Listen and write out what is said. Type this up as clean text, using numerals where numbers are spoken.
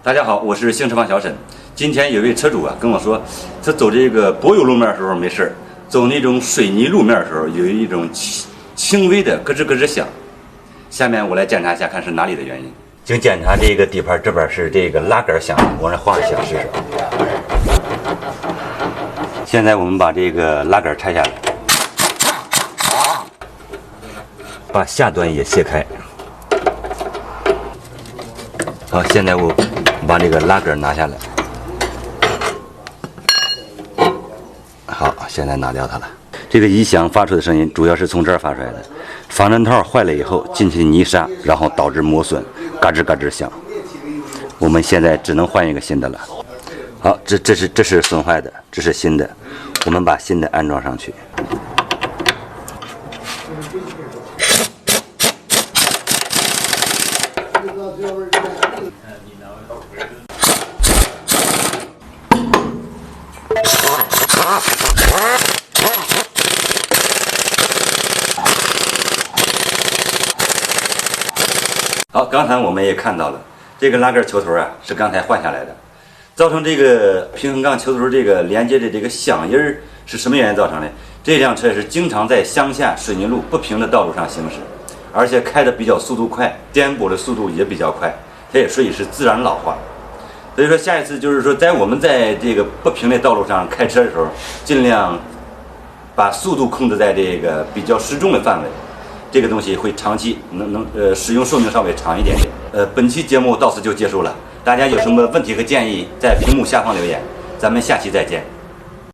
大家好，我是星车坊小沈。今天有位车主跟我说，他走这个柏油路面的时候没事，走那种水泥路面的时候有一种轻微的咯吱咯吱响。下面我来检查一下，看是哪里的原因。请检查这个底盘这边是这个拉杆响，我来晃一下试试。现在我们把这个拉杆拆下来，把下端也卸开。好，现在我把这个拉杆拿下来。好，现在拿掉它了。这个异响发出的声音主要是从这儿发出来的。防震套坏了以后进去泥沙，然后导致磨损，嘎吱嘎吱响。我们现在只能换一个新的了。好，这是损坏的，这是新的，我们把新的安装上去。好，刚才我们也看到了，这个拉杆球头是刚才换下来的，造成这个平衡杠球头这个连接的这个响音是什么原因造成的？这辆车是经常在乡下水泥路不平的道路上行驶，而且开的比较速度快，颠簸的速度也比较快，它也属于是自然老化。所以说下一次就是说，我们在这个不平的道路上开车的时候，尽量把速度控制在这个比较适中的范围。这个东西会长期使用寿命稍微长一点点。本期节目到此就结束了，大家有什么问题和建议，在屏幕下方留言，咱们下期再见。